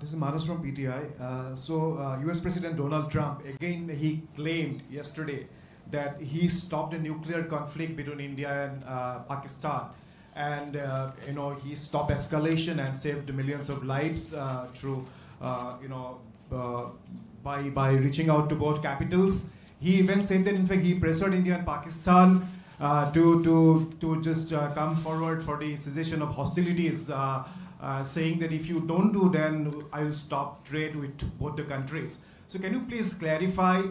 This is Manas from PTI. US President Donald Trump, again, he claimed yesterday that he stopped a nuclear conflict between India and Pakistan. And, he stopped escalation and saved millions of lives through, by reaching out to both capitals. He even said that, in fact, he pressured India and Pakistan to just come forward for the cessation of hostilities, saying that if you don't do, then I will stop trade with both the countries. So can you please clarify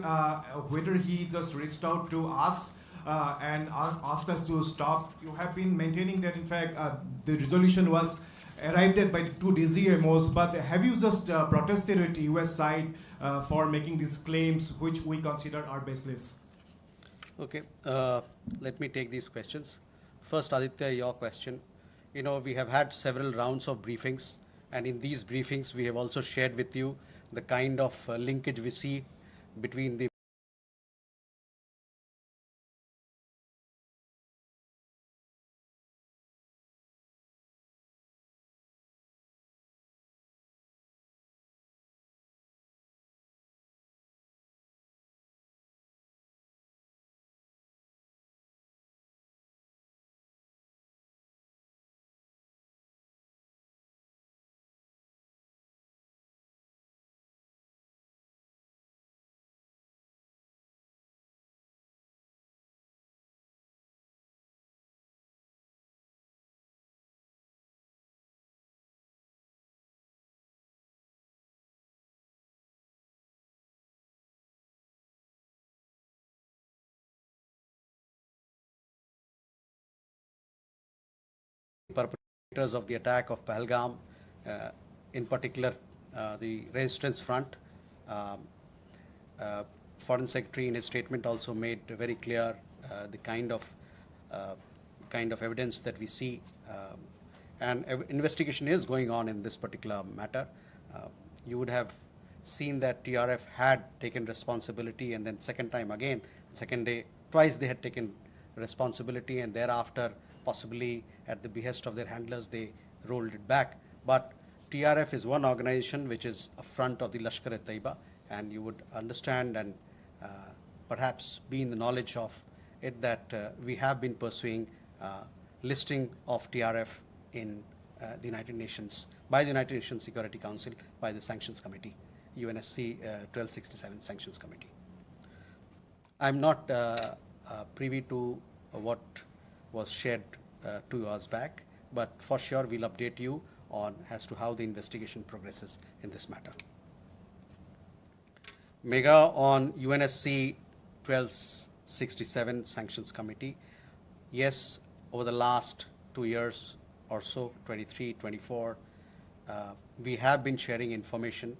whether he just reached out to us and asked us to stop? You have been maintaining that, in fact, the resolution was arrived at by two DGMOs, but have you just protested at the US side for making these claims, which we consider are baseless? Okay, let me take these questions. First, Aditya, your question. We have had several rounds of briefings, and in these briefings, we have also shared with you the kind of linkage we see between the perpetrators of the attack of Pahalgam, in particular the Resistance Front. Foreign Secretary in his statement also made very clear the kind of evidence that we see, and investigation is going on in this particular matter. You would have seen that TRF had taken responsibility, and then second time again, second day, twice they had taken responsibility, and thereafter possibly at the behest of their handlers they rolled it back. But TRF is one organization which is a front of the Lashkar-e-Taiba, and you would understand and perhaps be in the knowledge of it that we have been pursuing listing of TRF in the United Nations, by the United Nations Security Council, by the Sanctions Committee, UNSC 1267 Sanctions Committee. I'm not privy to what was shared 2 hours back, but for sure we'll update you on as to how the investigation progresses in this matter. Mega on UNSC 1267 Sanctions Committee. Yes, over the last 2 years or so, 23, 24, we have been sharing information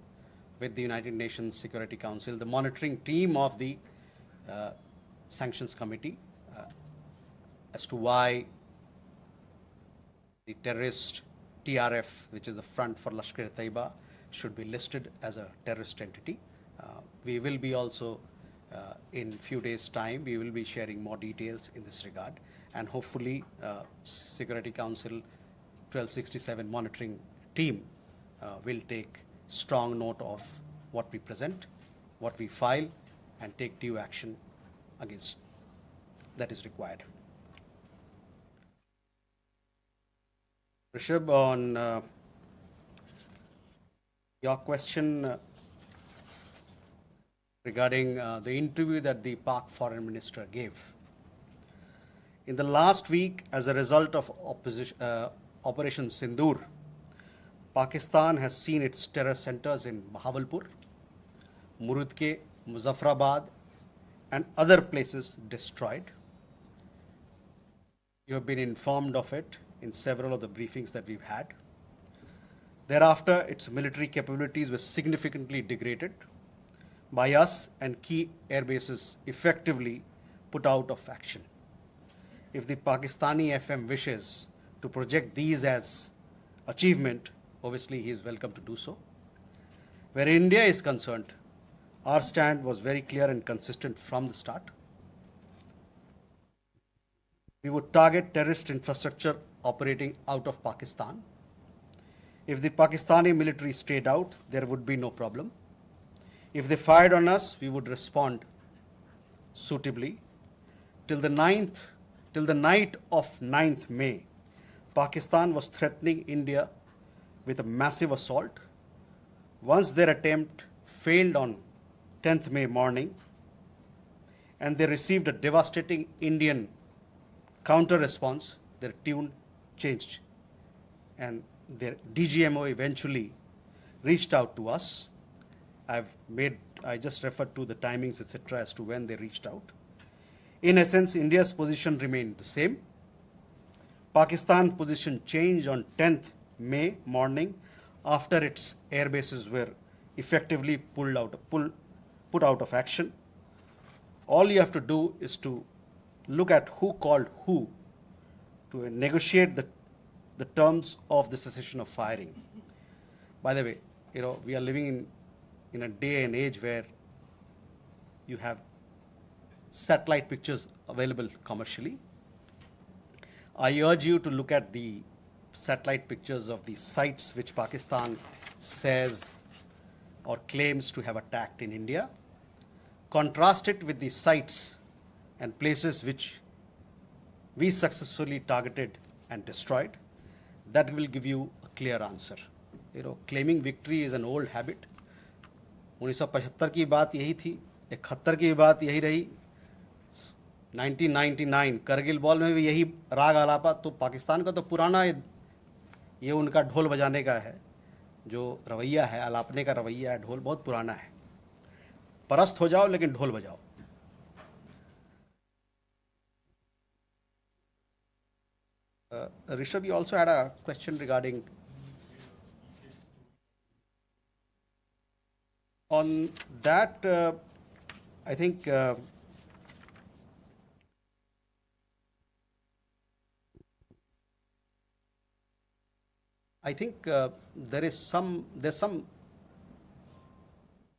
with the United Nations Security Council, the monitoring team of the Sanctions Committee, as to why the terrorist TRF, which is the front for Lashkar-e-Taiba, should be listed as a terrorist entity. We will be also, in few days' time, we will be sharing more details in this regard, and hopefully Security Council 1267 monitoring team will take strong note of what we present, what we file, and take due action against that is required. Rishabh, on your question regarding the interview that the Pak Foreign Minister gave. In the last week, as a result of Operation Sindoor, Pakistan has seen its terror centers in Bahawalpur, Murudke, Muzaffarabad, and other places destroyed. You have been informed of it in several of the briefings that we've had. Thereafter, its military capabilities were significantly degraded by us, and key air bases effectively put out of action. If the Pakistani FM wishes to project these as achievement, obviously he is welcome to do so. Where India is concerned, our stand was very clear and consistent from the start. We would target terrorist infrastructure operating out of Pakistan. If the Pakistani military stayed out, there would be no problem. If they fired on us, we would respond suitably. Till the night of 9th May, Pakistan was threatening India with a massive assault. Once their attempt failed on 10th May morning, and they received a devastating Indian counter response, their tune changed. And their DGMO eventually reached out to us. I just referred to the timings, etc., as to when they reached out. In essence, India's position remained the same. Pakistan's position changed on 10th May morning after its air bases were effectively put out of action. All you have to do is to look at who called who to negotiate the terms of the cessation of firing. By the way, we are living in a day and age where you have satellite pictures available commercially. I urge you to look at the satellite pictures of the sites which Pakistan says or claims to have attacked in India. Contrast it with the sites and places which we successfully targeted and destroyed. That will give you a clear answer. Claiming victory is an old habit. 1975 की बात यही थी, 71 की बात यही रही, 1999 Kargil ball में भी यही राग आलापा. तो पाकिस्तान का तो पुराना ये उनका ढोल बजाने का है, जो रवैया है, आलापने का रवैया है, ढोल बहुत पुराना है. परस्त हो जाओ लेकिन ढोल बजाओ. Rishabh, you also had a question regarding on that. I think there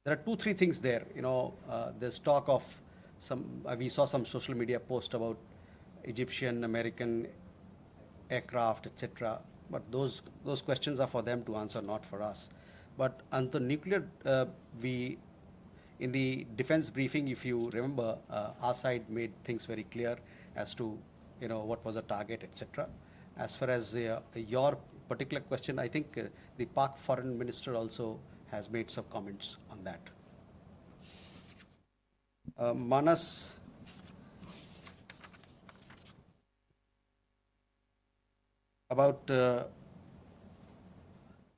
are 2-3 things there. There's talk of we saw some social media post about Egyptian, American aircraft, etc. But those questions are for them to answer, not for us. But on the nuclear, in the defense briefing, if you remember, our side made things very clear as to what was the target, etc. As far as your particular question, I think the Pak Foreign Minister also has made some comments on that. Manas, about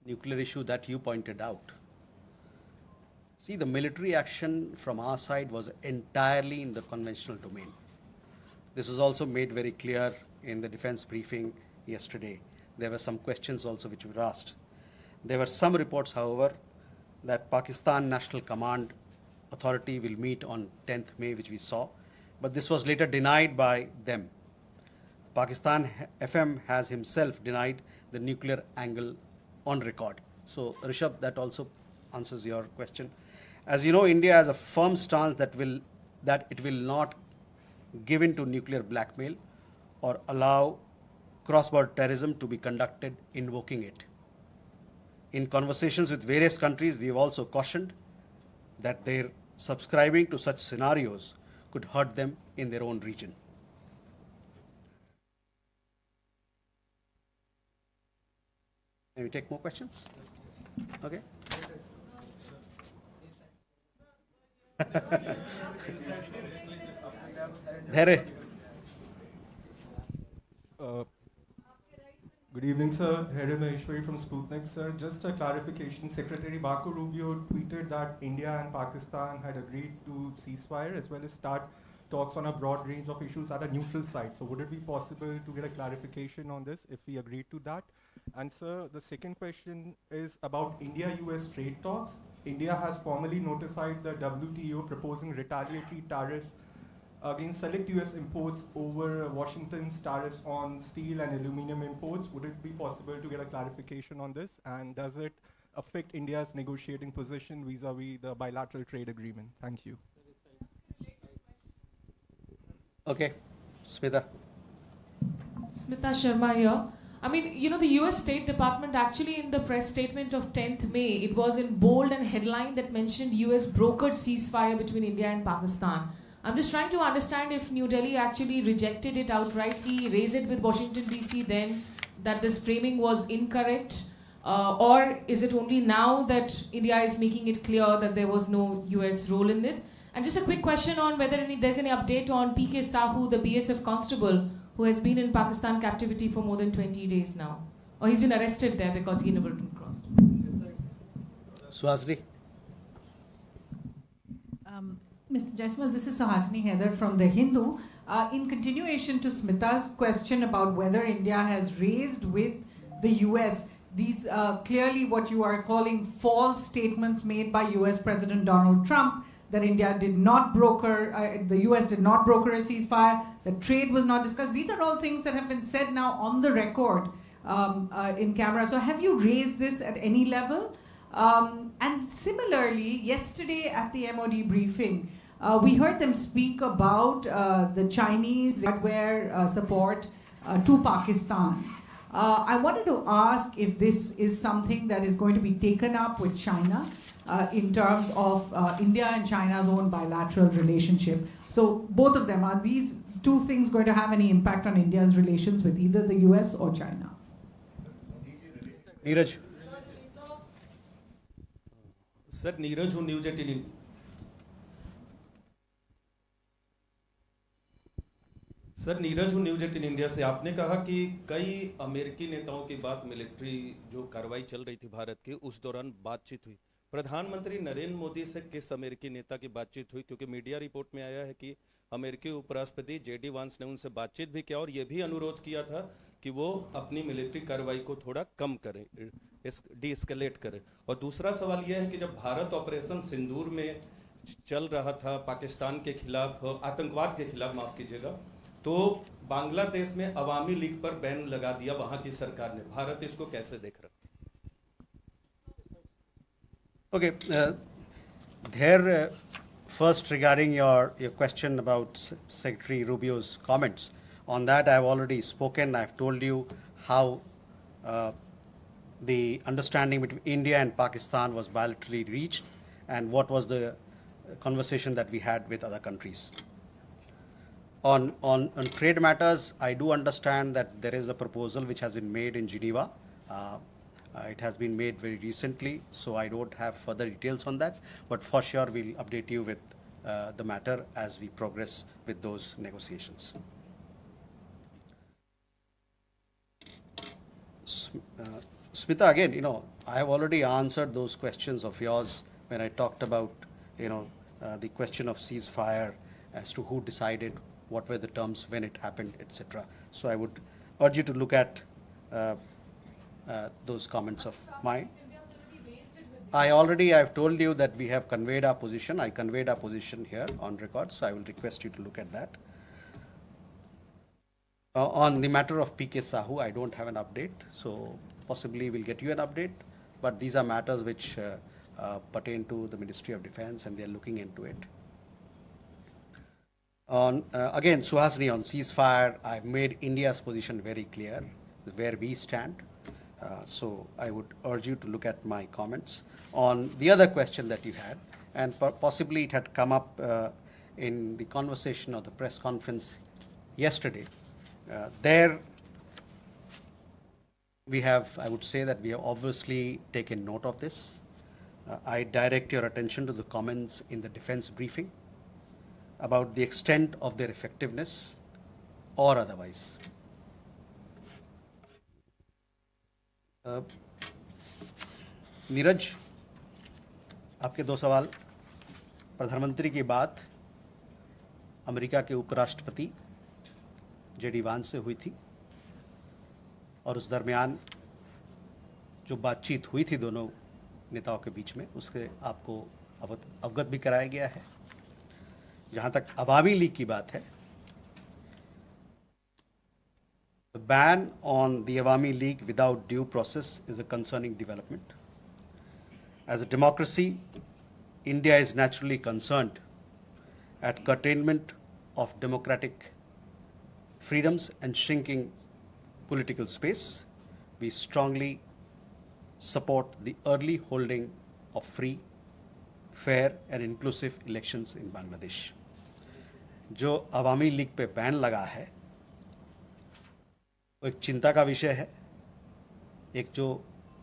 nuclear issue that you pointed out. See, the military action from our side was entirely in the conventional domain. This was also made very clear in the defense briefing yesterday. There were some questions also which were asked. There were some reports, however, that Pakistan National Command Authority will meet on 10th May, which we saw, but this was later denied by them. Pakistan FM has himself denied the nuclear angle on record. So, Rishabh, that also answers your question. As you know, India has a firm stance that it will not give in to nuclear blackmail or allow cross-border terrorism to be conducted invoking it. In conversations with various countries, we have also cautioned that their subscribing to such scenarios could hurt them in their own region. Can we take more questions? Okay. Good evening, sir. Dhairy Maheshwari from Sputnik, sir. Just a clarification. Secretary Marco Rubio tweeted that India and Pakistan had agreed to ceasefire as well as start talks on a broad range of issues at a neutral site. So would it be possible to get a clarification on this if we agreed to that? And sir, the second question is about India-US trade talks. India has formally notified the WTO proposing retaliatory tariffs against select US imports over Washington's tariffs on steel and aluminum imports. Would it be possible to get a clarification on this? And does it affect India's negotiating position vis-a-vis the bilateral trade agreement? Thank you. Okay, Smita. Smita Sharma here. I mean, you know, the US State Department actually in the press statement of 10th May, it was in bold and headline that mentioned US brokered ceasefire between India and Pakistan. I'm just trying to understand if New Delhi actually rejected it outrightly, raised it with Washington DC then, that this framing was incorrect, or is it only now that India is making it clear that there was no US role in it? And just a quick question on whether there's any update on PK Sahu, the BSF constable, who has been in Pakistan captivity for more than 20 days now. Or he's been arrested there because he never crossed. Suhasini. Mr. Jaiswal, this is Suhasini Heather from The Hindu. In continuation to Smita's question about whether India has raised with the US these clearly what you are calling false statements made by US President Donald Trump, that India did not broker, the US did not broker a ceasefire, that trade was not discussed. These are all things that have been said now on the record in camera. So have you raised this at any level? And similarly, yesterday at the MOD briefing, we heard them speak about the Chinese hardware support to Pakistan. I wanted to ask if this is something that is going to be taken up with China in terms of India and China's own bilateral relationship. So both of them, are these two things going to have any impact on India's relations with either the US or China? Neeraj. Sir, Neeraj who News18 sir Neeraj हूँ News18 India से। आपने कहा कि कई अमेरिकी नेताओं की बात मिलिट्री जो कार्रवाई चल रही थी भारत की उस दौरान बातचीत हुई। प्रधानमंत्री नरेंद्र मोदी से किस अमेरिकी नेता की बातचीत हुई? क्योंकि मीडिया रिपोर्ट में आया है कि अमेरिकी उपराष्ट्रपति जेडी वांस ने उनसे बातचीत भी किया और ये भी अनुरोध किया था कि वो अपनी मिलिट्री कार्रवाई को थोड़ा कम करें, डी-एस्केलेट करें। और दूसरा सवाल यह है कि जब भारत ऑपरेशन सिंदूर में चल रहा था पाकिस्तान के खिलाफ, आतंकवाद के खिलाफ माफ कीजिएगा, तो बांग्लादेश में अवामी लीग पर बैन लगा दिया वहां की सरकार ने। भारत इसको कैसे देख रहा है? Okay, first regarding your question about Secretary Rubio's comments, on that I have already spoken. I have told you how the understanding between India and Pakistan was bilaterally reached and what was the conversation that we had with other countries. On trade matters, I do understand that there is a proposal which has been made in Geneva. It has been made very recently, so I don't have further details on that, but for sure we'll update you with the matter as we progress with those negotiations. Smita, again, you know, I have already answered those questions of yours when I talked about, you know, the question of ceasefire as to who decided, what were the terms, when it happened, etc. So I would urge you to look at those comments of mine. I've told you that we have conveyed our position. I conveyed our position here on record, so I will request you to look at that. On the matter of PK Sahu, I don't have an update, so possibly we'll get you an update, but these are matters which pertain to the Ministry of Defense and they're looking into it. On again, Suhasini, on ceasefire, I've made India's position very clear, where we stand. So I would urge you to look at my comments. On the other question that you had, and possibly it had come up in the conversation or the press conference yesterday, there we have, I would say that we have obviously taken note of this. I direct your attention to the comments in the defense briefing about the extent of their effectiveness or otherwise. Neeraj, आपके दो सवाल। प्रधानमंत्री की बात America के उपराष्ट्रपति JD वांस से हुई थी और उस दरमियान जो बातचीत हुई थी दोनों नेताओं के बीच में, उसके आपको अवगत भी कराया गया है। जहाँ तक अवामी लीग की बात है, the ban on the Awami League without due process is a concerning development. As a democracy, India is naturally concerned at curtailment of democratic freedoms and shrinking political space. we strongly support the early holding of free, fair and inclusive elections in Bangladesh. जो अवामी league पे ban लगा है वो एक चिंता का विषय है। एक जो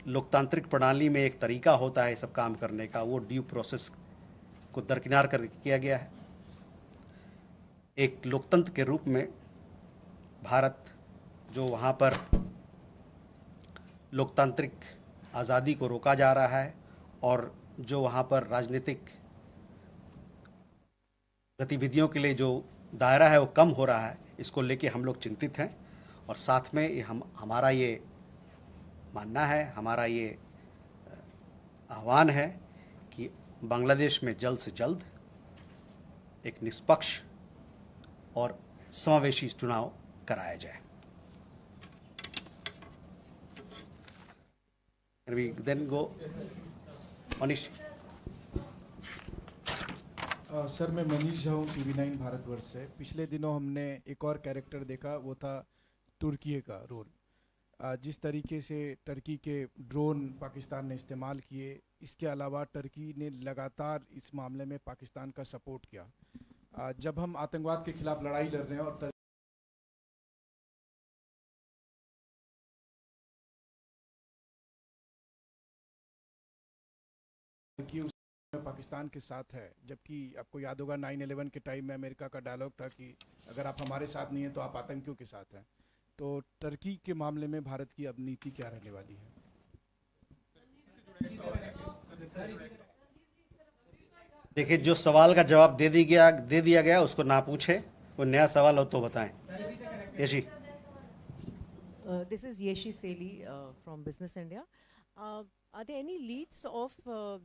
लोकतांत्रिक प्रणाली में एक तरीका होता है सब काम करने का, वो ड्यू प्रोसेस को दरकिनार कर किया गया है। एक लोकतंत्र के रूप में भारत जो वहाँ पर लोकतांत्रिक आज़ादी को रोका जा रहा है और जो वहाँ पर राजनीतिक गतिविधियों के लिए जो दायरा है वो कम हो रहा है, इसको लेके हम लोग चिंतित हैं। और साथ में हमारा ये मानना है, हमारा ये आह्वान है कि बांग्लादेश में जल्द से जल्द एक निष्पक्ष और समावेशी चुनाव कराया जाए। Can we then go? Manish. Sir मैं मनीष झा हूँ TV9 भारतवर्ष से। पिछले दिनों हमने एक और कैरेक्टर देखा, वो था तुर्की का रोल। जिस तरीके से टर्की के ड्रोन पाकिस्तान ने इस्तेमाल किए, इसके अलावा टर्की ने लगातार इस मामले में पाकिस्तान का सपोर्ट किया। जब हम आतंकवाद के खिलाफ लड़ाई लड़ रहे हैं और टर्की पाकिस्तान के साथ है, जबकि आपको याद होगा 9/11 के टाइम में अमेरिका का डायलॉग था कि अगर आप हमारे साथ नहीं हैं तो आप आतंकियों के साथ हैं। तो टर्की के मामले में भारत की अब नीति क्या रहने वाली है? देखिए, जो सवाल का जवाब दे दिया गया उसको ना पूछे, कोई नया सवाल हो तो बताएं। Yeshi. This is Yeshi Seli from Business India. Are there any leads of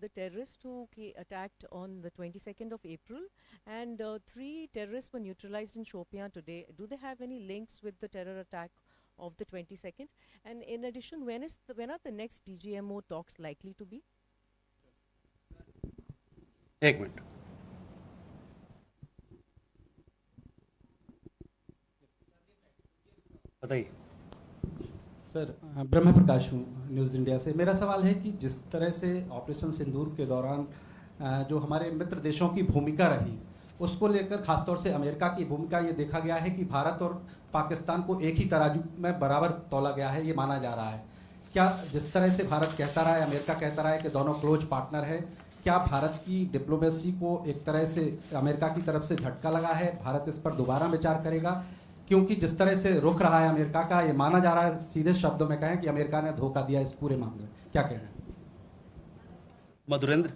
the terrorists who attacked on the 22nd of April? And 3 terrorists were neutralized in Shopian today. Do they have any links with the terror attack of the 22nd? And in addition, when are the next DGMO talks likely to be? एक minute. बताइए। Sir, ब्रह्म प्रकाश हूँ news India से। मेरा सवाल है कि जिस तरह से ऑपरेशन सिंदूर के दौरान जो हमारे मित्र देशों की भूमिका रही, उसको लेकर खासतौर से अमेरिका की भूमिका ये देखा गया है कि भारत और पाकिस्तान को एक ही तराजू में बराबर तौला गया है, ये माना जा रहा है। क्या जिस तरह से भारत कहता रहा है, अमेरिका कहता रहा है कि दोनों क्लोज पार्टनर है, क्या भारत की डिप्लोमेसी को एक तरह से अमेरिका की तरफ से झटका लगा है? भारत इस पर दोबारा विचार करेगा? क्योंकि जिस तरह से रुख रहा है अमेरिका का, ये माना जा रहा है, सीधे शब्दों में कहें कि अमेरिका ने धोखा दिया इस पूरे मामले में। क्या कह रहे हैं? मधुरेंद्र।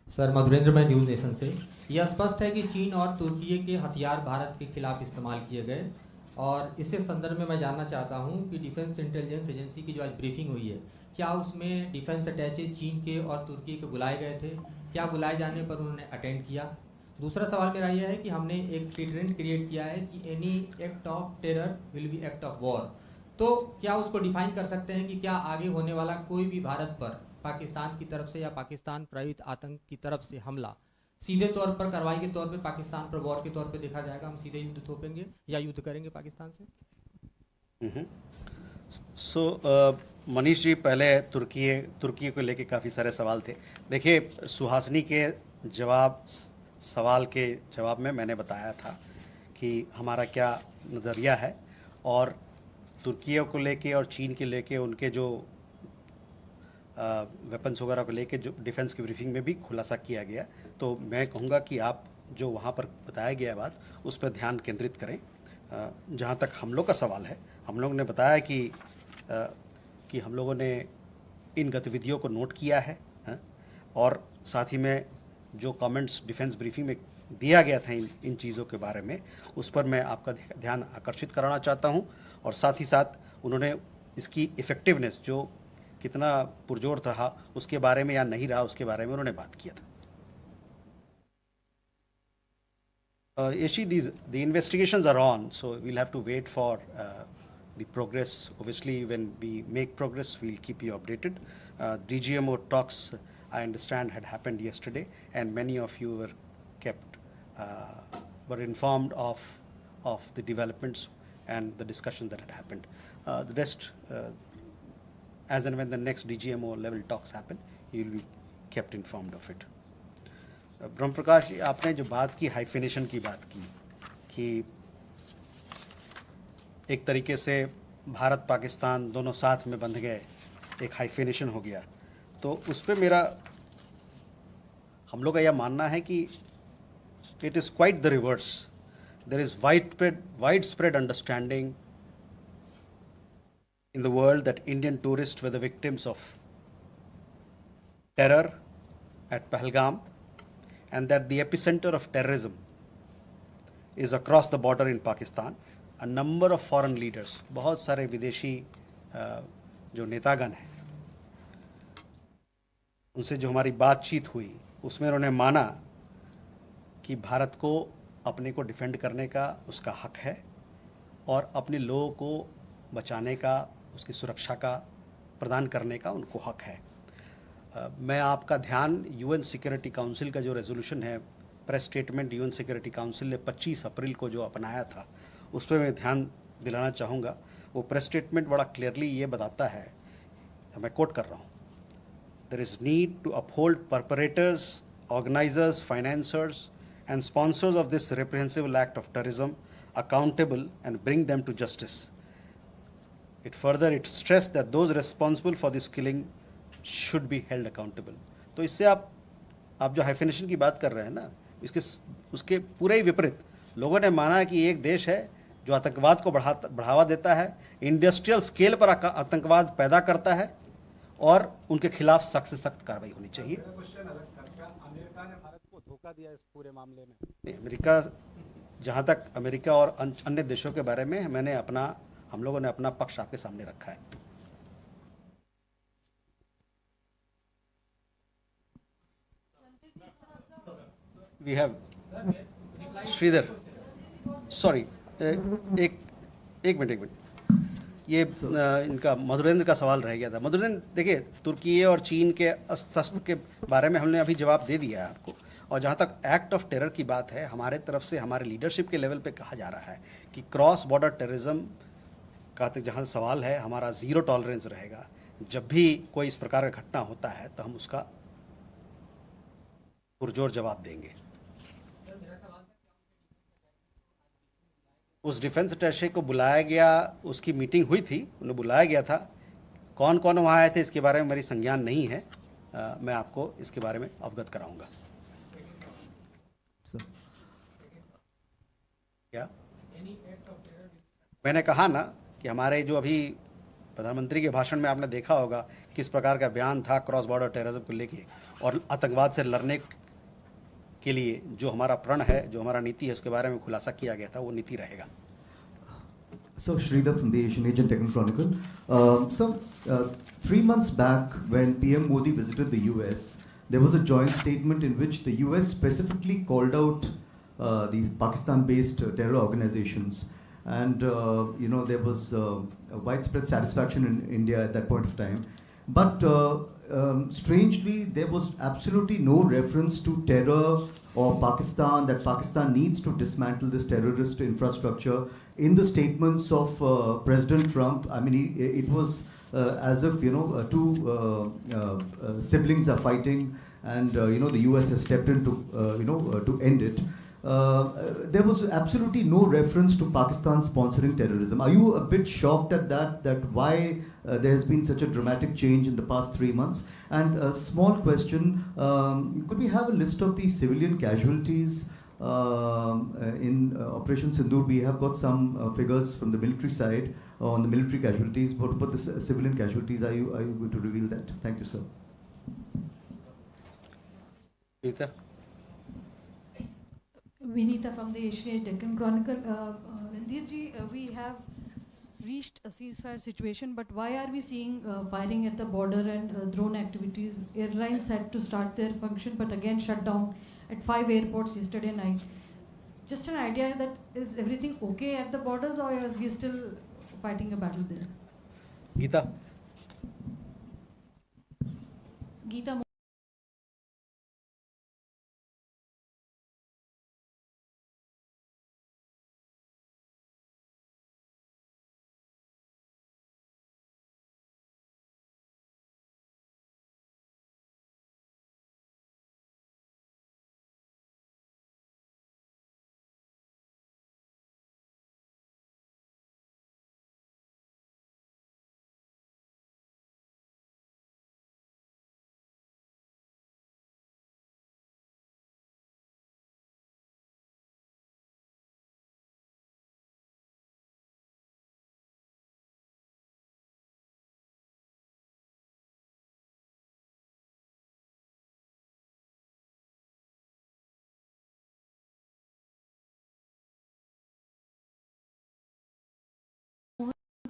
सर, मधुरेंद्र, मैं न्यूज़ नेशन से। यह स्पष्ट है कि चीन और तुर्की के हथियार भारत के खिलाफ इस्तेमाल किए गए, और इससे संदर्भ में मैं जानना चाहता हूं कि डिफेंस इंटेलिजेंस एजेंसी की जो आज ब्रीफिंग हुई है, क्या उसमें डिफेंस अटैचे चीन के और तुर्की के बुलाए गए थे? क्या बुलाए जाने पर उन्होंने अटेंड किया? दूसरा सवाल मेरा यह है कि हमने एक ट्रेंड क्रिएट किया है कि any act of terror will be act of war. तो क्या उसको डिफाइन कर सकते हैं कि क्या आगे होने वाला कोई भी भारत पर पाकिस्तान की तरफ से या पाकिस्तान प्रायोजित आतंक की तरफ से हमला सीधे तौर पर कार्रवाई के तौर पे पाकिस्तान पर वॉर के तौर पे देखा जाएगा? हम सीधे युद्ध थोपेंगे या युद्ध करेंगे पाकिस्तान से? मनीष जी, पहले तुर्की को लेके काफ़ी सारे सवाल थे। देखिए, सुहासिनी के सवाल के जवाब में मैंने बताया था कि हमारा क्या नज़रिया है, और तुर्की को लेके और चीन के लेके उनके जो वेपन्स वगैरह को लेके जो डिफेंस की ब्रीफिंग में भी खुलासा किया गया। तो मैं कहूँगा कि आप जो वहाँ पर बताया गया बात, उस पर ध्यान केंद्रित करें। जहाँ तक हम लोग का सवाल है, हम लोग ने बताया कि हम लोगों ने इन गतिविधियों को नोट किया है, और साथ ही में जो कमेंट्स डिफेंस ब्रीफिंग में दिया गया था इन चीज़ों के बारे में, उस पर मैं आपका ध्यान आकर्षित कराना चाहता हूं। और साथ ही साथ उन्होंने इसकी इफ़ेक्टिवनेस जो कितना पुरजोर रहा उसके बारे में या नहीं रहा उसके बारे में उन्होंने बात किया था। Yeshi, the investigations are on, so we'll have to wait for the progress. Obviously, when we make progress, we'll keep you updated. DGMO talks, I understand, had happened yesterday, and many of you were informed of the developments and the discussion that had happened. The rest, as and when the next DGMO level talks happen, you will be kept informed of it. ब्रह्म प्रकाश जी, आपने जो बात की hyphenation की बात की कि एक तरीके से भारत पाकिस्तान दोनों साथ में बंध गए, एक हाइफिनेशन हो गया, तो उस पर मेरा हम लोग का यह मानना है कि it is quite the reverse. There is widespread understanding in the world that Indian tourists were the victims of terror at Pahalgam, and that the epicenter of terrorism is across the border in Pakistan. A number of foreign leaders, बहुत सारे विदेशी जो नेतागण हैं, उनसे जो हमारी बातचीत हुई, उसमें उन्होंने माना कि भारत को अपने को डिफेंड करने का उसका हक है और अपने लोगों को बचाने का, उसकी सुरक्षा का प्रदान करने का उनको हक है. मैं आपका ध्यान यूएन सिक्योरिटी काउंसिल का जो रेजोल्यूशन है, press statement UN security council ने 25 अप्रैल को जो अपनाया था, उस पर मैं ध्यान दिलाना चाहूँगा. वो प्रेस स्टेटमेंट बड़ा क्लियरली ये बताता है, मैं कोट कर रहा हूँ, there is need to uphold perpetrators, organisers, financiers and sponsors of this reprehensible act of terrorism accountable and bring them to justice. It stressed that those responsible for this killing should be held accountable. तो इससे आप जो hyphenation की बात कर रहे हैं ना, उसके पूरे ही विपरीत लोगों ने माना कि एक देश है जो आतंकवाद को बढ़ावा देता है, इंडस्ट्रियल स्केल पर आतंकवाद पैदा करता है और उनके खिलाफ सख्त से सख्त कार्रवाई होनी चाहिए. धोखा दिया इस पूरे मामले में अमेरिका, जहाँ तक अमेरिका और अन्य देशों के बारे में हम लोगों ने अपना पक्ष आपके सामने रखा है. वी हैव श्रीधर, सॉरी, एक मिनट, ये इनका मधुरेंद्र का सवाल रह गया था. मधुरेंद्र, देखिए, तुर्की और चीन के अस्त्र के बारे में हमने अभी जवाब दे दिया है आपको. और जहाँ तक एक्ट ऑफ टेरर की बात है, हमारे तरफ से हमारे लीडरशिप के लेवल पे कहा जा रहा है कि क्रॉस बॉर्डर टेररिज्म का जहाँ सवाल है, हमारा ज़ीरो टॉलरेंस रहेगा. जब भी कोई इस प्रकार का घटना होता है तो हम उसका पुरजोर जवाब देंगे. उस डिफेंस अटैचे को बुलाया गया, उसकी मीटिंग हुई थी, उन्हें बुलाया गया था. कौन कौन वहाँ आए थे इसके बारे में मेरी संज्ञान नहीं है, मैं आपको इसके बारे में अवगत कराऊंगा. क्या मैंने कहा ना कि हमारे जो अभी प्रधानमंत्री के भाषण में आपने देखा होगा किस प्रकार का बयान था क्रॉस बॉर्डर टेररिज्म को लेके, और आतंकवाद से लड़ने के लिए जो हमारा प्रण है, जो हमारा नीति है, उसके बारे में खुलासा किया गया था. वो नीति रहेगा. So Sridhar from the Asian Age and Deccan Chronicle. 3 months back when PM Modi visited the US, there was a joint statement in which the US specifically called out these Pakistan-based terror organizations, and there was a widespread satisfaction in India at that point of time. But strangely, there was absolutely no reference to terror or Pakistan, that Pakistan needs to dismantle this terrorist infrastructure in the statements of President Trump. I mean, it was as if two siblings are fighting, and the US has stepped in to end it. There was absolutely no reference to Pakistan sponsoring terrorism. Are you a bit shocked at that why there has been such a dramatic change in the past 3 months? And a small question, could we have a list of the civilian casualties in Operation Sindoor? We have got some figures from the military side on the military casualties. What about the civilian casualties? Are you going to reveal that? Thank you, sir. Rita? Vinita from the Asian Age Deccan Chronicle. Randirji, we have reached a ceasefire situation, but why are we seeing firing at the border and drone activities? Airlines had to start their function, but again shut down at 5 airports yesterday night. Just an idea that is everything okay at the borders, or are we still fighting a battle there? Geeta? Geeta.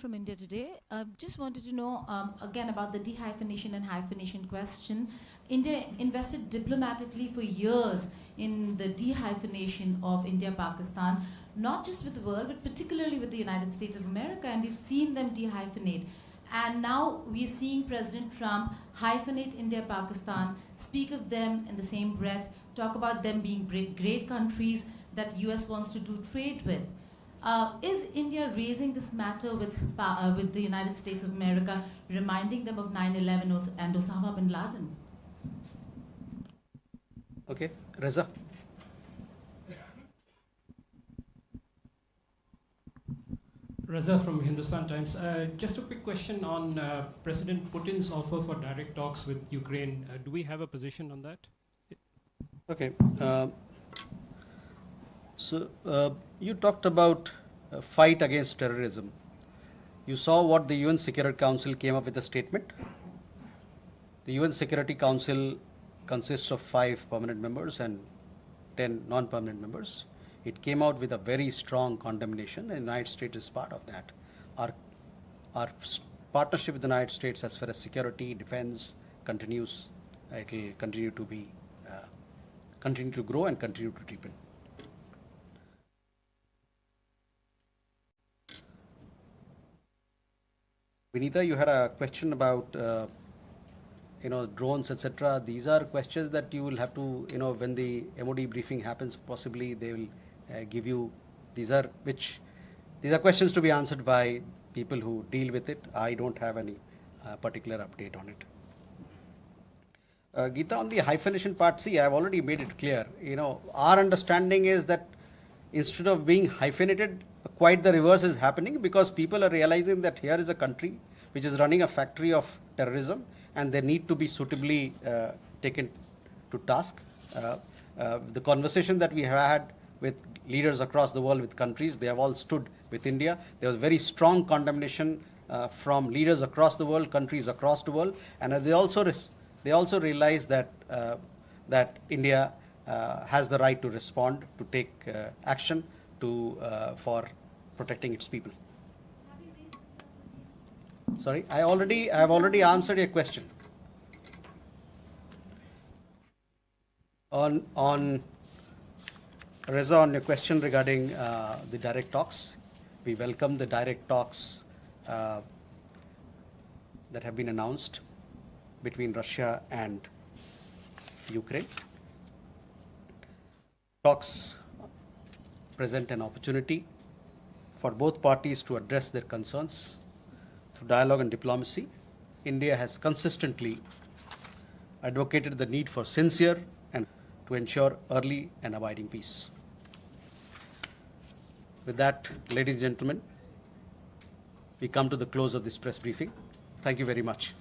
from India today. Just wanted to know again about the dehyphenation and hyphenation question. India invested diplomatically for years in the dehyphenation of India-Pakistan, not just with the world, but particularly with the United States of America, and we've seen them dehyphenate. And now we're seeing President Trump hyphenate India-Pakistan, speak of them in the same breath, talk about them being great countries that US wants to do trade with. Is India raising this matter with the United States of America, reminding them of 9/11 and Osama bin Laden? Okay, Reza. Reza from Hindustan Times. Just a quick question on President Putin's offer for direct talks with Ukraine. Do we have a position on that? Okay. So you talked about a fight against terrorism. You saw what the UN Security Council came up with a statement. The UN Security Council consists of 5 permanent members and 10 non-permanent members. It came out with a very strong condemnation, and the United States is part of that. Our partnership with the United States as far as security, defense continues. It will continue to be, continue to grow and continue to deepen. Vinita, you had a question about drones, etc. These are questions that you will have to, when the MOD briefing happens, possibly they will give you. These are questions to be answered by people who deal with it. I don't have any particular update on it. Geeta, on the hyphenation part, see, I've already made it clear. Our understanding is that instead of being hyphenated, quite the reverse is happening, because people are realizing that here is a country which is running a factory of terrorism, and they need to be suitably taken to task. The conversation that we have had with leaders across the world, with countries, they have all stood with India. There was very strong condemnation from leaders across the world, countries across the world, and they also realize that India has the right to respond, to take action for protecting its people. Sorry, I have already answered your question. On Reza, on your question regarding the direct talks, we welcome the direct talks that have been announced between Russia and Ukraine. Talks present an opportunity for both parties to address their concerns through dialogue and diplomacy. India has consistently advocated the need for sincere and to ensure early and abiding peace. With that, ladies and gentlemen, we come to the close of this press briefing. Thank you very much.